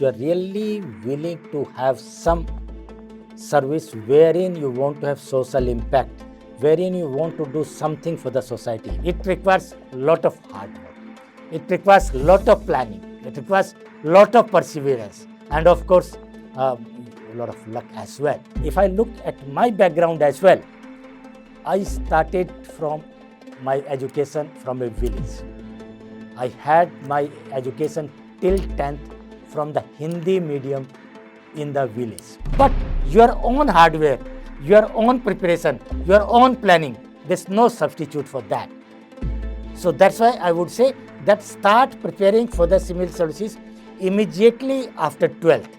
you are really willing to have some service wherein you want to have social impact, wherein you want to do something for the society, it requires a lot of hard work. It requires a lot of planning. It requires a lot of perseverance, and of course, a lot of luck as well. If I look at my background as well, I started from my education from a village. I had my education till 10th from the Hindi medium in the village. But your own hardware, your own preparation, your own planning, there's no substitute for that. So that's why I would say that start preparing for the civil services immediately after 12th.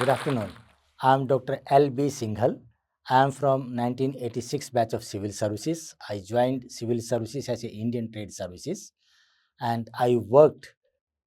Good afternoon. I am Dr. L.B. Singhal. I am from 1986 batch of civil services. I joined civil services as a Indian Trade Services, and I worked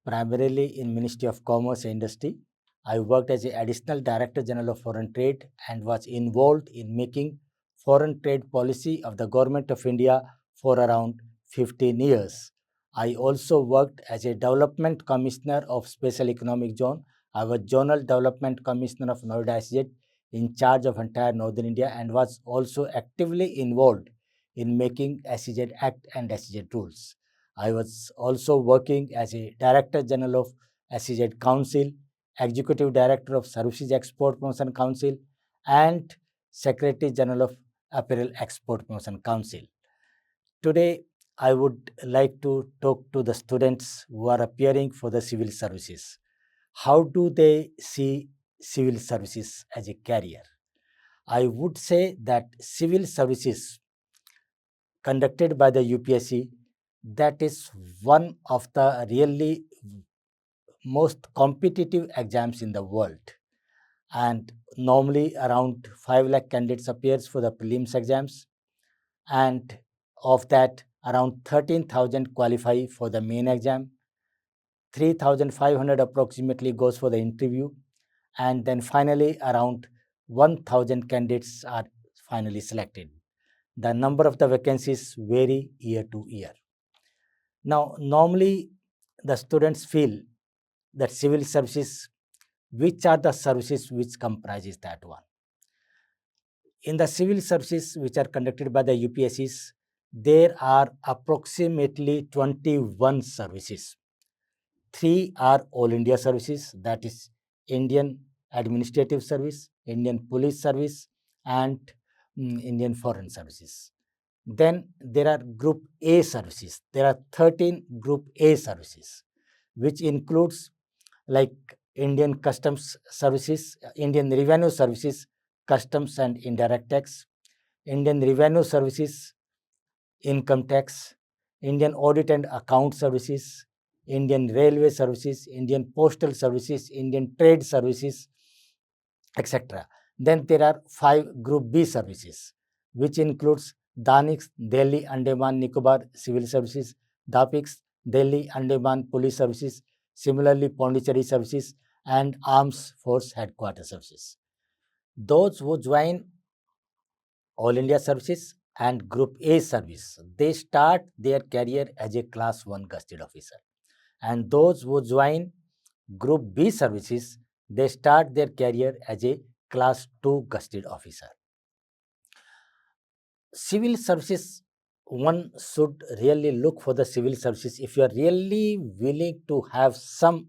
primarily in Ministry of Commerce and Industry. I worked as an Additional Director General of Foreign Trade and was involved in making foreign trade policy of the Government of India for around 15 years. I also worked as a Development Commissioner of Special Economic Zone. I was Zonal Development Commissioner of Noida SZ in charge of entire Northern India, and was also actively involved in making SEZ Act and SEZ rules. I was also working as a Director General of SEZ Council, Executive Director of Services Export Promotion Council, and Secretary General of Apparel Export Promotion Council. Today, I would like to talk to the students who are appearing for the civil services. How do they see civil services as a career? I would say that civil services conducted by the UPSC, that is one of the really most competitive exams in the world, and normally around 5 lakh candidates appears for the prelims exams, and of that around 13,000 qualify for the main exam, 3,500 approximately goes for the interview, and then finally around 1,000 candidates are finally selected. The number of the vacancies vary year to year. Now, normally the students feel that civil services, which are the services which comprises that one? In the civil services which are conducted by the UPSCs, there are approximately 21 services. 3 are All India services, that is Indian Administrative Service, Indian Police Service, and Indian Foreign Services. Then there are Group A services. There are 13 Group A services, which includes like Indian Customs Services, Indian Revenue Services, Customs and Indirect Tax, Indian Revenue Services, Income Tax, Indian Audit and Account Services, Indian Railway Services, Indian Postal Services, Indian Trade Services, etc. Then there are 5 Group B services, which includes DANIX, Delhi Andaman Nicobar Civil Services, DAPIX, Delhi Andaman Police Services, similarly Pondicherry Services, and Arms Force Headquarters Services. Those who join All India Services and Group A service, they start their career as a Class 1 Gazetted Officer. And those who join Group B services, they start their career as a Class 2 Gazetted Officer. Civil services, one should really look for the civil services if you are really willing to have some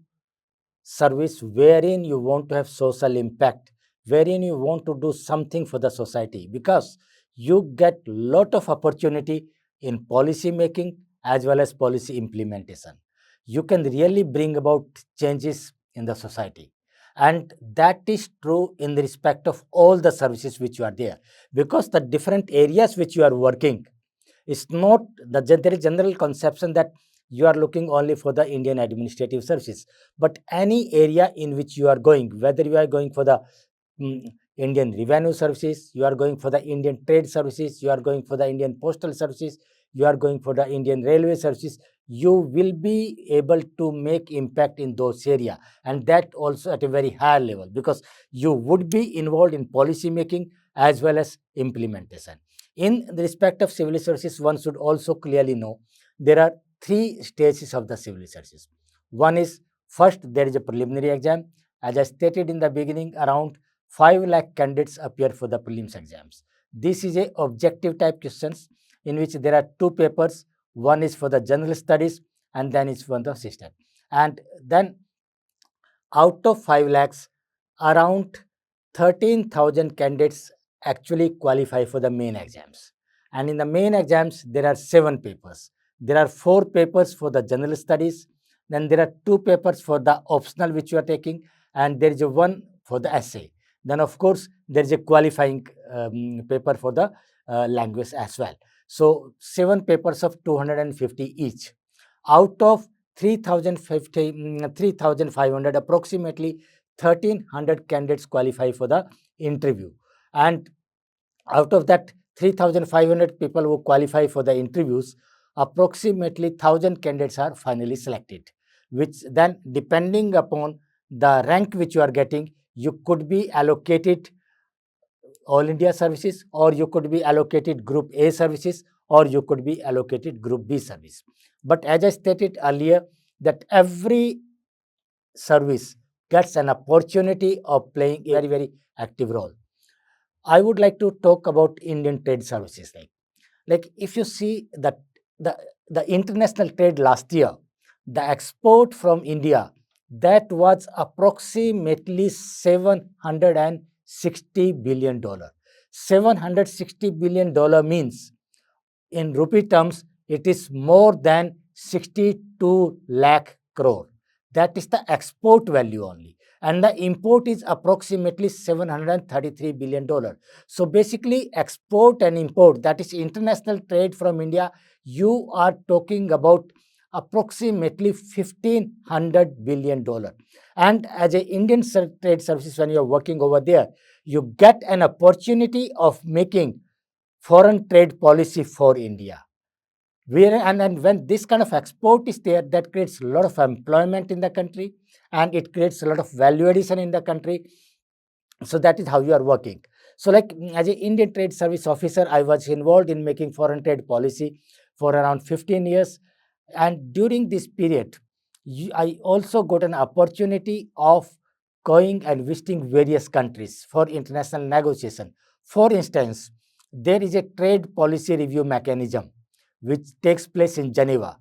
service wherein you want to have social impact, wherein you want to do something for the society, because you get lot of opportunity in policy making as well as policy implementation. You can really bring about changes in the society, and that is true in the respect of all the services which you are there, because the different areas which you are working is not there is general conception that you are looking only for the Indian administrative services, but any area in which you are going, whether you are going for the Indian revenue services, you are going for the Indian trade services, you are going for the Indian postal services, you are going for the Indian railway services, you will be able to make impact in those areas, and that also at a very high level, because you would be involved in policy making as well as implementation. In the respect of civil services, one should also clearly know there are three stages of the civil services. One is, first there is a preliminary exam. As I stated in the beginning, around 5 lakh candidates appear for the prelims exams. This is a objective type questions in which there are two papers. One is for the general studies and then is for the system. And then out of 5 lakhs, around 13,000 candidates actually qualify for the main exams. And in the main exams, there are 7 papers. There are 4 papers for the general studies. Then there are 2 papers for the optional which you are taking, and there is a 1 for the essay. Then of course, there is a qualifying paper for the language as well. So 7 papers of 250 each. Out of 3,500, approximately 1,300 candidates qualify for the interview. And out of that 3,500 people who qualify for the interviews, approximately 1,000 candidates are finally selected, which then, depending upon the rank which you are getting, you could be allocated All India services, or you could be allocated Group A services, or you could be allocated Group B service. But as I stated earlier, that every service gets an opportunity of playing a very, very active role. I would like to talk about Indian trade services. Like if you see that the international trade last year, the export from India, that was approximately $760 billion. $760 billion means, in rupee terms, it is more than 62 lakh crore. That is the export value only. And the import is approximately $733 billion. So basically, export and import, that is international trade from India, you are talking about approximately $1,500 billion. And as an Indian trade services, when you are working over there, you get an opportunity of making foreign trade policy for India. And when this kind of export is there, that creates a lot of employment in the country, and it creates a lot of value addition in the country. So that is how you are working. So like as an Indian Trade Service officer, I was involved in making foreign trade policy for around 15 years. And during this period, I also got an opportunity of going and visiting various countries for international negotiation. For instance, there is a trade policy review mechanism which takes place in Geneva,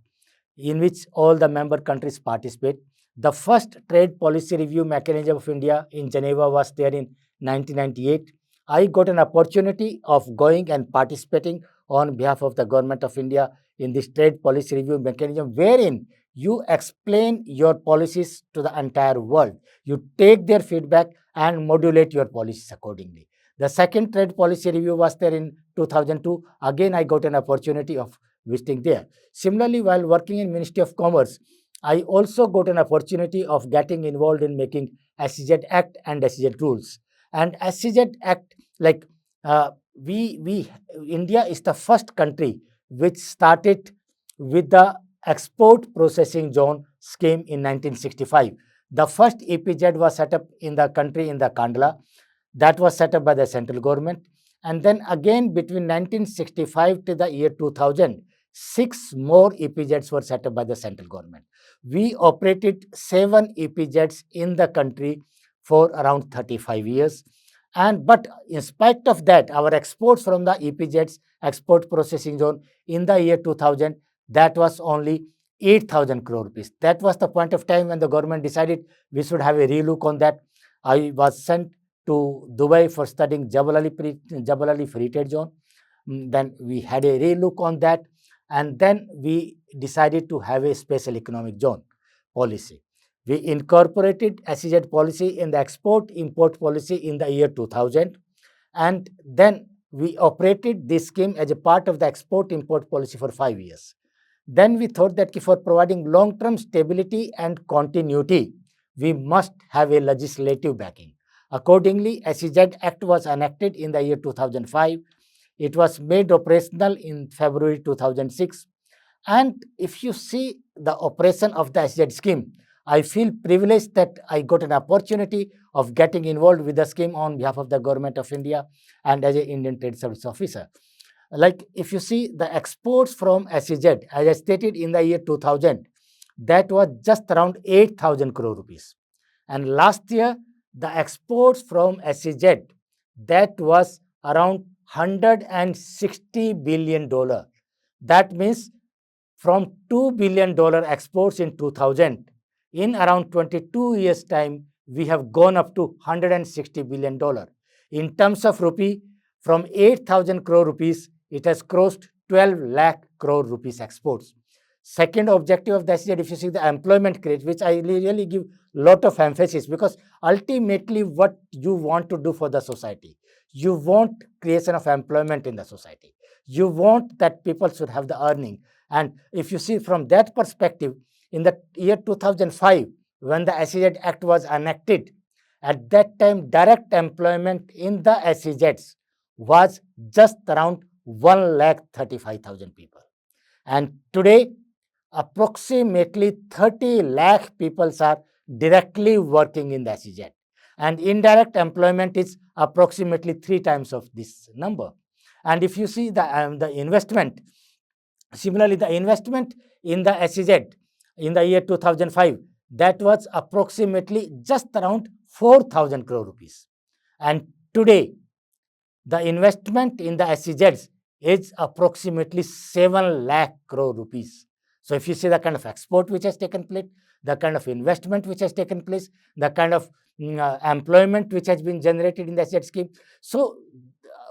in which all the member countries participate. The first trade policy review mechanism of India in Geneva was there in 1998. I got an opportunity of going and participating on behalf of the government of India in this trade policy review mechanism, wherein you explain your policies to the entire world. You take their feedback and modulate your policies accordingly. The second trade policy review was there in 2002. Again, I got an opportunity of visiting there. Similarly, while working in Ministry of Commerce, I also got an opportunity of getting involved in making SEZ Act and SEZ rules. And SEZ Act, like we India is the first country which started with the export processing zone scheme in 1965. The first EPZ was set up in the country in the Kandla. That was set up by the central government. And then again between 1965 to the year 2000, 6 more EPZs were set up by the central government. We operated 7 EPZs in the country for around 35 years. But in spite of that, our exports from the EPZs, export processing zone, in the year 2000, that was only 8,000 crore rupees. That was the point of time when the government decided we should have a relook on that. I was sent to Dubai for studying Jebel Ali Free Trade Zone. Then we had a relook on that, and then we decided to have a special economic zone policy. We incorporated SEZ policy in the export-import policy in the year 2000, and then we operated this scheme as a part of the export-import policy for 5 years. Then we thought that for providing long-term stability and continuity, we must have a legislative backing. Accordingly, SEZ Act was enacted in the year 2005. It was made operational in February 2006. And if you see the operation of the SEZ scheme, I feel privileged that I got an opportunity of getting involved with the scheme on behalf of the government of India and as an Indian Trade Service officer. Like if you see the exports from SEZ, as I stated in the year 2000, that was just around 8,000 crore rupees. And last year, the exports from SEZ, that was around $160 billion. That means from $2 billion exports in 2000, in around 22 years' time, we have gone up to $160 billion. In terms of rupee, from 8,000 crore rupees, it has crossed 12 lakh crore rupees exports. Second objective of the SEZ, if you see the employment create, which I really give lot of emphasis, because ultimately what you want to do for the society, you want creation of employment in the society. You want that people should have the earning. And if you see from that perspective, in the year 2005, when the SEZ Act was enacted, at that time, direct employment in the SEZs was just around 1,35,000 people. And today, approximately 30 lakh people are directly working in the SEZ. And indirect employment is approximately 3 times of this number. And if you see the investment, similarly, the investment in the SEZ in the year 2005, that was approximately just around 4,000 crore rupees. And today, the investment in the SEZs is approximately 7 lakh crore rupees. So if you see the kind of export which has taken place, the kind of investment which has taken place, the kind of employment which has been generated in the SEZ scheme. So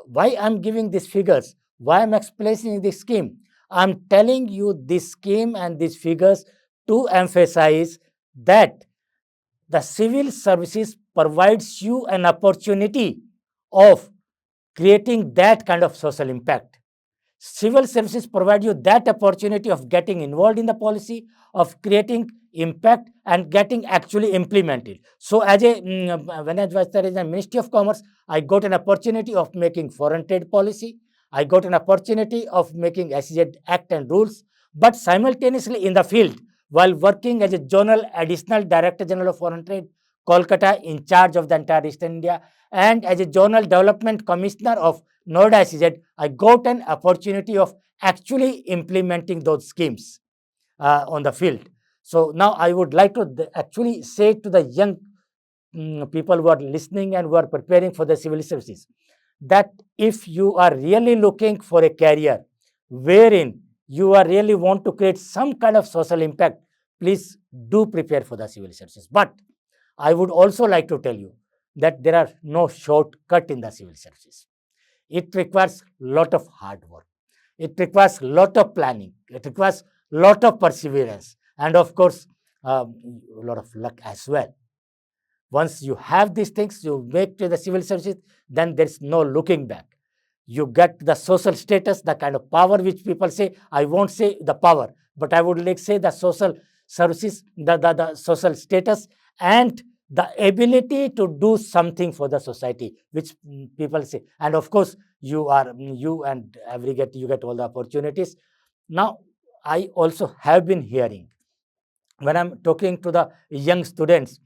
why I'm giving these figures, why I'm explaining this scheme, I'm telling you this scheme and these figures to emphasize that the civil services provides you an opportunity of creating that kind of social impact. Civil services provide you that opportunity of getting involved in the policy, of creating impact and getting actually implemented. So as a when I was there in the Ministry of Commerce, I got an opportunity of making foreign trade policy. I got an opportunity of making SEZ Act and rules, but simultaneously in the field, while working as a Zonal Additional Director General of Foreign Trade, Kolkata, in charge of the entire East India, and as a Zonal Development Commissioner of Noida SEZ, I got an opportunity of actually implementing those schemes on the field. So now I would like to actually say to the young people who are listening and who are preparing for the civil services, that if you are really looking for a career wherein you are really want to create some kind of social impact, please do prepare for the civil services. But I would also like to tell you that there are no shortcut in the civil services. It requires lot of hard work. It requires lot of planning. It requires lot of perseverance, and of course, a lot of luck as well. Once you have these things, you make to the civil services, then there's no looking back. You get the social status, the kind of power which people say. I won't say the power, but I would like say the social services, the social status, and the ability to do something for the society, which people say. And of course, you and you get all the opportunities. Now, I also have been hearing when I'm talking to the young students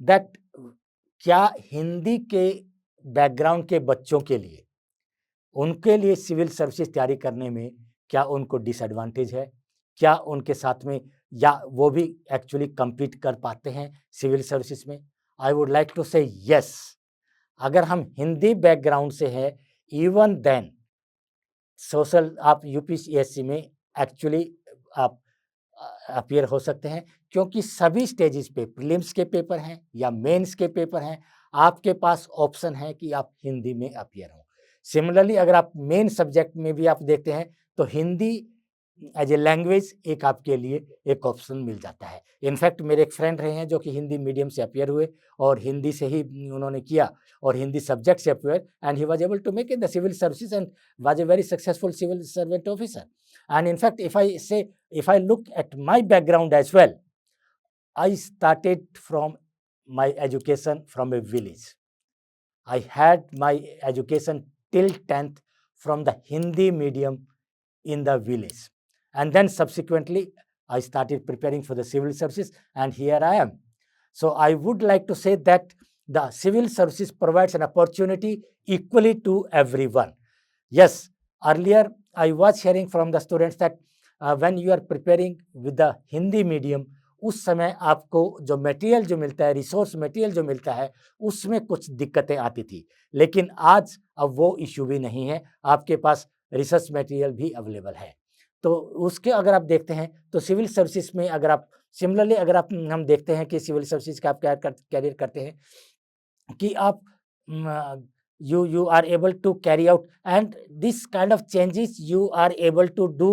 that क्या हिंदी के background के बच्चों के लिए, उनके लिए civil services तैयारी करने में क्या उनको डिसएडवांटेज है? क्या उनके साथ में या वो भी एक्चुअली कम्पीट कर पाते हैं सिविल सर्विसेज में? आई वुड लाइक टू से यस। अगर हम हिंदी बैकग्राउंड से हैं, इवन देन सोशल आप यूपीएससी में एक्चुअली आप अपीयर हो सकते हैं, क्योंकि सभी स्टेजेस पे प्रीलिम्स के पेपर हैं या मेंस के पेपर हैं, आपके पास ऑप्शन है कि आप हिंदी में अपीयर हों। सिमिलरली अगर आप मेन सब्जेक्ट में भी आप देखते हैं तो हिंदी एज ए लैंग्वेज एक आपके लिए एक ऑप्शन मिल जाता है। इनफैक्ट मेरे एक फ्रेंड रहे हैं जो कि हिंदी मीडियम से अपीयर हुए और हिंदी से ही उन्होंने किया और हिंदी सब्जेक्ट से appear, and he was able to make in the civil services and was a very successful civil servant officer. And in fact, if I look at my background as well, I started from my education from a village. I had my education till 10th from the Hindi medium in the village. And then subsequently, I started preparing for the civil services, and here I am. So I would like to say that the civil services provides an opportunity equally to everyone. Yes, Earlier, I was hearing from the students that when you are preparing with the Hindi medium, उस समय आपको जो material जो मिलता है, resource material जो मिलता है, उसमें कुछ दिक्कतें आती थी। लेकिन आज अब वो इश्यू भी नहीं है, आपके पास रिसर्च मटेरियल भी अवेलेबल है। तो उसके अगर आप देखते हैं, तो सिविल सर्विसेज में अगर आप सिमिलरली अगर आप हम देखते हैं कि सिविल सर्विसेज का आप कैरियर करते हैं कि आप you are able to carry out, and this kind of changes you are able to do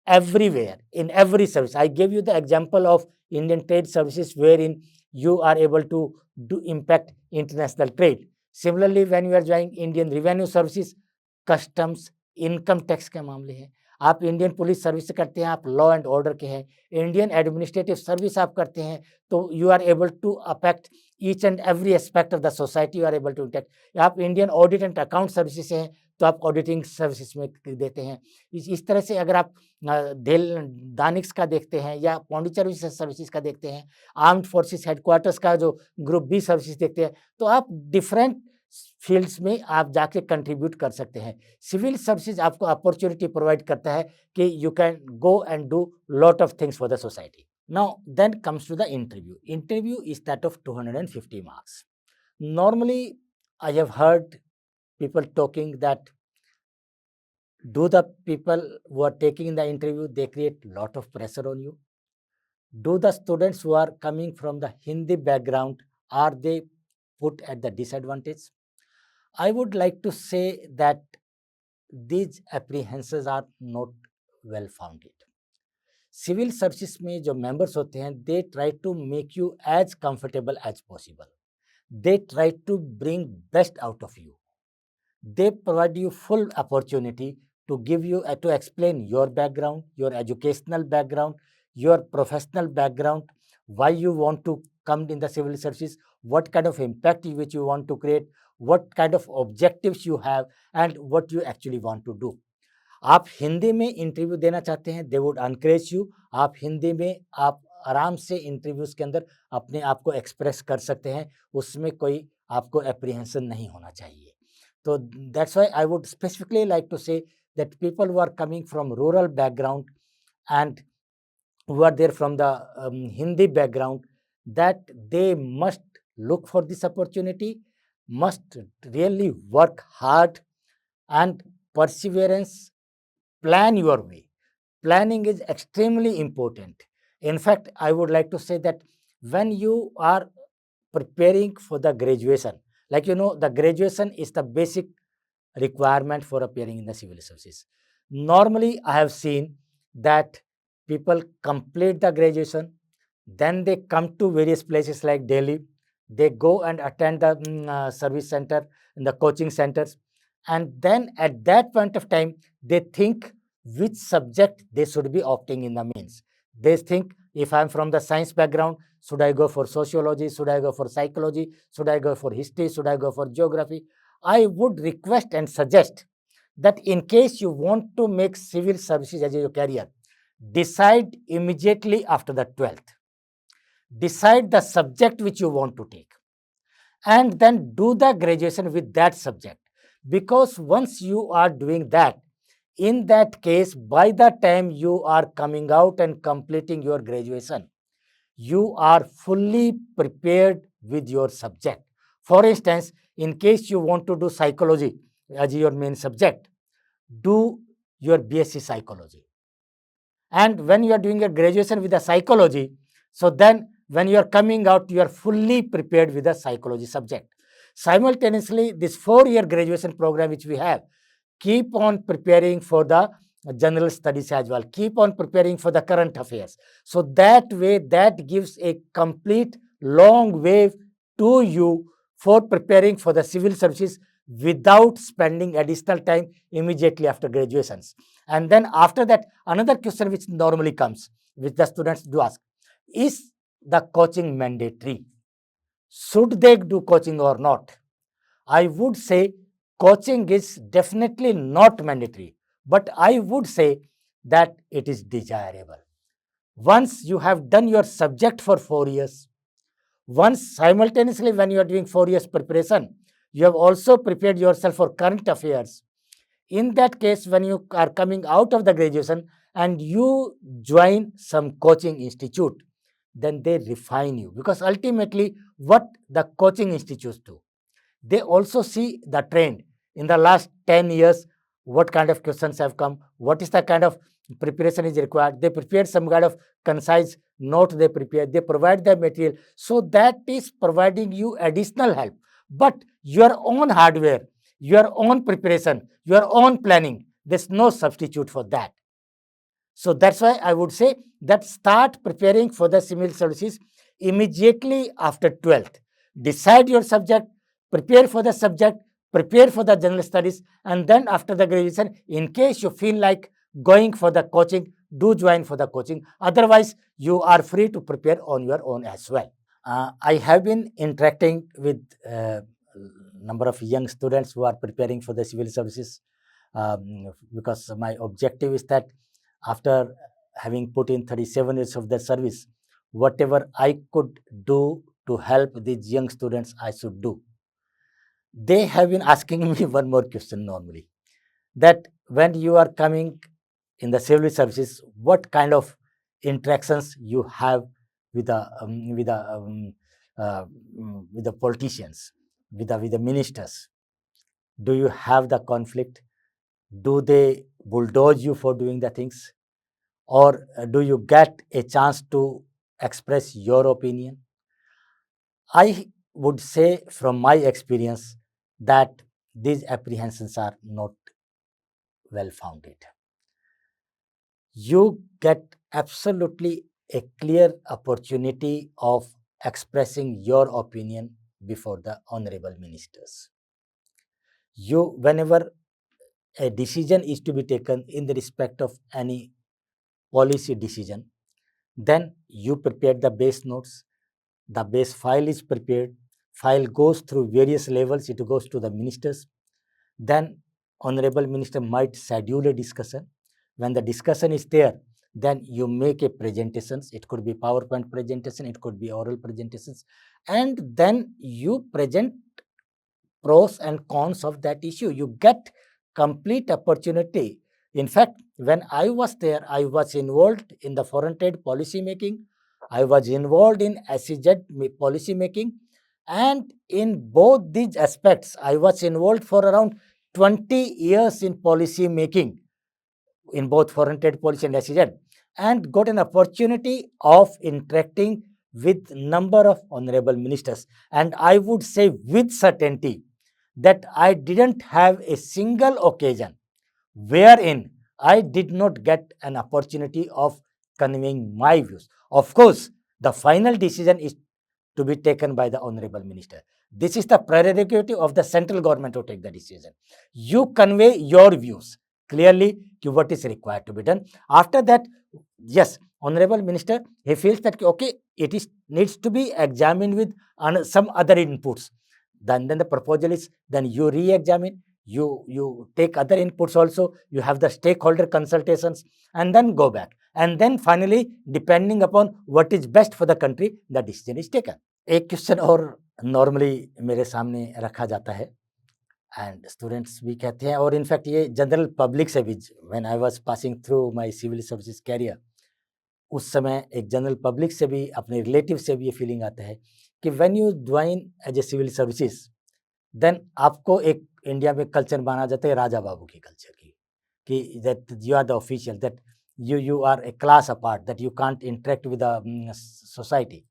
everywhere in every service. I gave you the example of Indian trade services wherein you are able to do impact international trade. Similarly, when you are joining Indian revenue services, customs, income tax के मामले हैं, आप Indian police service करते हैं, आप law and order के हैं, Indian administrative service आप करते हैं, तो you are able to affect each and every aspect of the society, you are able to impact. आप Indian audit and account services हैं, तो आप ऑडिटिंग सर्विसेज में देते हैं। इस तरह से अगर आप दानिक्स का देखते हैं या पौंडीचेरी सर्विसेज का देखते हैं, आर्म्ड फोर्सेस हेडक्वार्टर्स का जो ग्रुप बी सर्विसेज देखते हैं, तो आप डिफरेंट फील्ड्स में आप जाके कंट्रीब्यूट कर सकते हैं। सिविल सर्विसेज आपको अपॉर्चुनिटी प्रोवाइड करता है कि you can go and do lot of things for the society. Now then comes to the interview. Interview is that of 250 marks. Normally I have heard people talking that do the people who are taking in the interview, they create lot of pressure on you? Do the students who are coming from the Hindi background, are they put at the disadvantage? I would like to say that these apprehensions are not well founded. सिविल सर्विसेज में जो members होते हैं, they try to make you as comfortable as possible, they try to bring best out of you, they provide you full opportunity to give you to explain your background, your educational background, your professional background, why you want to come in the civil services, what kind of impact which you want to create, what kind of objectives you have, and what you actually want to do. आप हिंदी में interview देना चाहते हैं, they would encourage you. आप हिंदी में आप आराम से इंटरव्यूज के अंदर अपने आप को एक्सप्रेस कर सकते हैं, उसमें कोई आपको एप्रीहेंशन नहीं होना चाहिए। So that's why I would specifically like to say that people who are coming from rural background and who are there from the Hindi background, that they must look for this opportunity, must really work hard and perseverance, plan your way. Planning is extremely important. In fact, I would like to say that when you are preparing for the graduation, like the graduation is the basic requirement for appearing in the civil services. Normally, I have seen that people complete the graduation, then they come to various places like Delhi, they go and attend the service center, in the coaching centers, and then at that point of time, they think which subject they should be opting in the means. They think, if I'm from the science background, should I go for sociology? Should I go for psychology? Should I go for history? Should I go for geography? I would request and suggest that in case you want to make civil services as your career, decide immediately after the 12th. Decide the subject which you want to take, and then do the graduation with that subject. Because once you are doing that, in that case, by the time you are coming out and completing your graduation, you are fully prepared with your subject. For instance, in case you want to do psychology as your main subject, do your BSc psychology. And when you are doing your graduation with the psychology, so then when you are coming out, you are fully prepared with the psychology subject. Simultaneously, this 4-year graduation program which we have, keep on preparing for the general studies as well. Keep on preparing for the current affairs. So that way, that gives a complete long way to you for preparing for the civil services without spending additional time immediately after graduations. And then after that, another question which normally comes, which the students do ask, is the coaching mandatory? Should they do coaching or not? I would say coaching is definitely not mandatory, but I would say that it is desirable. Once you have done your subject for 4 years, once simultaneously when you are doing 4 years preparation, you have also prepared yourself for current affairs. In that case, when you are coming out of the graduation and you join some coaching institute, then they refine you, because ultimately what the coaching institutes do, they also see the trend in the last 10 years, what kind of questions have come, what is the kind of preparation is required. They prepare some kind of concise note, they provide the material, so that is providing you additional help. But your own hardware, your own preparation, your own planning, there's no substitute for that. So that's why I would say that start preparing for the civil services immediately after 12th. Decide your subject, prepare for the subject, prepare for the general studies, and then after the graduation, in case you feel like going for the coaching, do join for the coaching. Otherwise, you are free to prepare on your own as well. I have been interacting with number of young students who are preparing for the civil services, because my objective is that after having put in 37 years of their service, whatever I could do to help these young students, I should do. They have been asking me one more question normally, that when you are coming in the civil services, what kind of interactions you have with the politicians, with the ministers? Do you have the conflict? Do they bulldoze you for doing the things, or do you get a chance to express your opinion? I would say from my experience that these apprehensions are not well founded. You get absolutely a clear opportunity of expressing your opinion before the honorable ministers. Whenever a decision is to be taken in the respect of any policy decision, then you prepare the base notes, the base file is prepared, file goes through various levels, it goes to the ministers, then honorable minister might schedule a discussion. When the discussion is there, then you make a presentations. It could be PowerPoint presentation, it could be oral presentations, and then you present pros and cons of that issue. You get complete opportunity. In fact, when I was there, I was involved in the foreign trade policy making. I was involved in SEZ policy making, and in both these aspects, I was involved for around 20 years in policy making in both foreign trade policy and SEZ, and got an opportunity of interacting with number of honorable ministers. And I would say with certainty that I didn't have a single occasion wherein I did not get an opportunity of conveying my views. Of course, the final decision is to be taken by the honorable minister. This is the prerogative of the central government to take the decision. You convey your views clearly to what is required to be done. After that, yes, honorable minister, he feels that okay, it is needs to be examined with some other inputs. Then the proposal is, then you re-examine, you take other inputs also, you have the stakeholder consultations, and then go back, and then finally, depending upon what is best for the country, the decision is taken. एक question और normally मेरे सामने रखा जाता है, and students भी कहते हैं, और इनफैक्ट ये जनरल पब्लिक से भी, when I was passing through my civil services career, उस समय एक जनरल पब्लिक से भी, अपने रिलेटिव से भी ये फीलिंग आता है कि when you join as a civil services, then आपको एक इंडिया में कल्चर माना जाता है राजा बाबू की कल्चर की, कि that you are the official, that you are a class apart, that you can't interact with the society.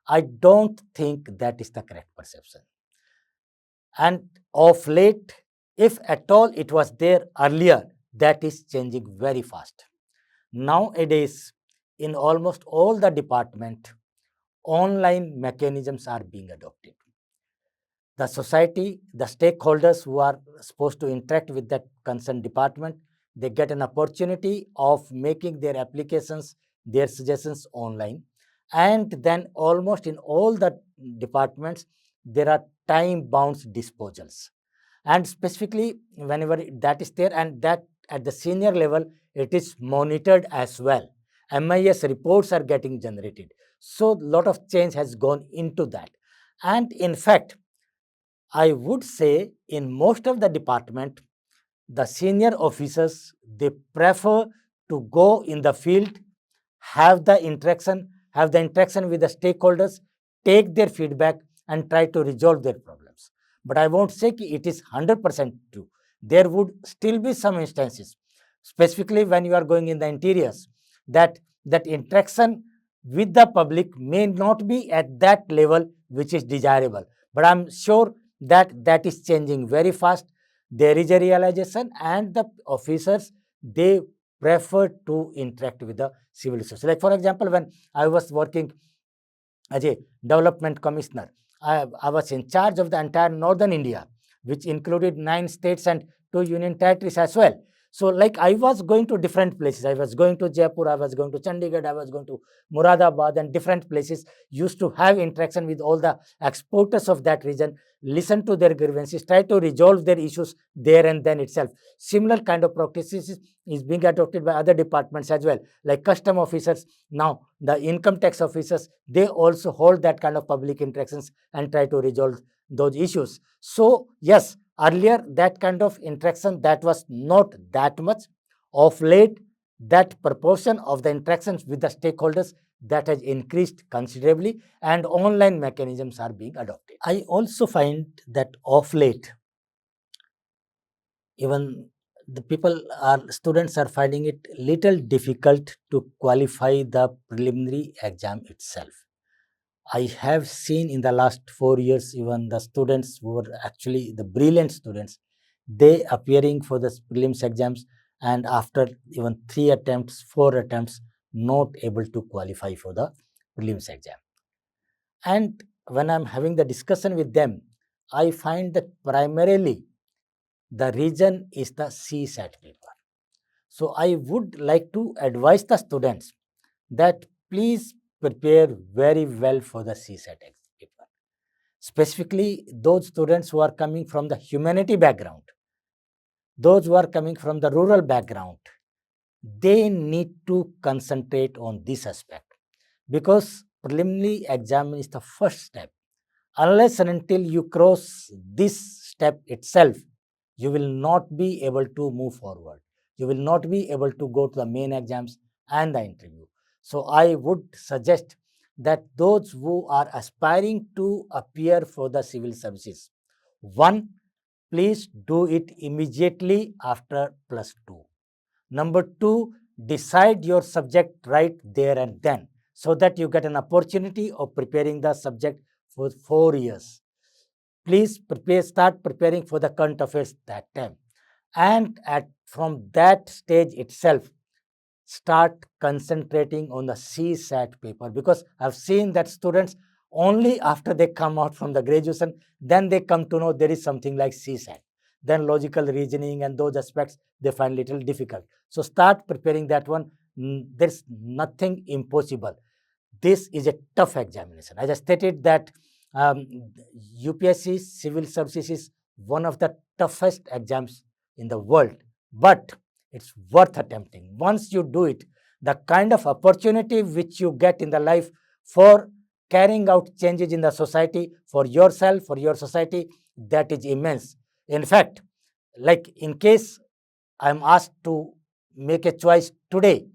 I don't think that is the correct perception. And of late, if at all it was there earlier, that is changing very fast. Nowadays, in almost all the department, online mechanisms are being adopted. The society, the stakeholders who are supposed to interact with that concerned department, they get an opportunity of making their applications, their suggestions online. And then almost in all the departments, there are time-bound disposals. And specifically, whenever that is there, and that at the senior level, it is monitored as well. MIS reports are getting generated. So a lot of change has gone into that. And in fact, I would say in most of the department, the senior officers, they prefer to go in the field, have the interaction with the stakeholders, take their feedback and try to resolve their problems. But I won't say it is 100% true. There would still be some instances, specifically when you are going in the interiors, that interaction with the public may not be at that level which is desirable. But I'm sure that is changing very fast. There is a realization, and the officers, they prefer to interact with the civil society. Like for example, when I was working as a development commissioner, I was in charge of the entire northern India, which included 9 states and 2 union territories as well. So like I was going to different places. I was going to Jaipur, I was going to Chandigarh, I was going to Muradabad, and different places. Used to have interaction with all the exporters of that region, listen to their grievances, try to resolve their issues there and then itself. Similar kind of practices is being adopted by other departments as well, like custom officers. Now the income tax officers, they also hold that kind of public interactions and try to resolve those issues. So yes, earlier that kind of interaction, that was not that much. Of late, that proportion of the interactions with the stakeholders, that has increased considerably, and online mechanisms are being adopted. I also find that of late, even the students are finding it little difficult to qualify the preliminary exam itself. I have seen in the last 4 years, even the students who were actually the brilliant students, they appearing for the prelims exams, and after even 3 attempts, 4 attempts, not able to qualify for the prelims exam. And when I'm having the discussion with them, I find that primarily the reason is the CSAT paper. So I would like to advise the students that please prepare very well for the CSAT paper. Specifically, those students who are coming from the humanity background, those who are coming from the rural background, they need to concentrate on this aspect, because preliminary exam is the first step. Unless and until you cross this step itself, you will not be able to move forward. You will not be able to go to the main exams and the interview. So I would suggest that those who are aspiring to appear for the civil services, one, please do it immediately after +2. Number 2, decide your subject right there and then, so that you get an opportunity of preparing the subject for 4 years. Please start preparing for the current affairs that time. And from that stage itself, start concentrating on the CSAT paper, because I've seen that students, only after they come out from the graduation, then they come to know there is something like CSAT. Then logical reasoning and those aspects, they find little difficult. So start preparing that one. There's nothing impossible. This is a tough examination. As I stated that UPSC Civil Services is one of the toughest exams in the world, but it's worth attempting. Once you do it, the kind of opportunity which you get in the life for carrying out changes in the society, for yourself, for your society, that is immense. In fact, like in case I'm asked to make a choice today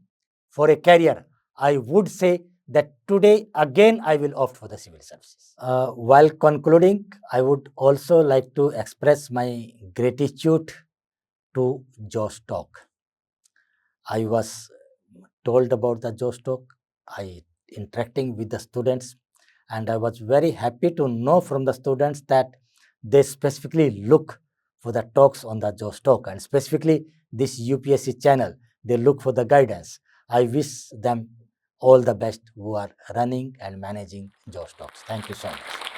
for a career, I would say that today again I will opt for the civil services. While concluding, I would also like to express my gratitude to Josh Talk. I was told about the Josh Talk, I interacting with the students, and I was very happy to know from the students that they specifically look for the talks on the Josh Talk, and specifically this UPSC channel, they look for the guidance. I wish them all the best who are running and managing Josh Talks. Thank you so much.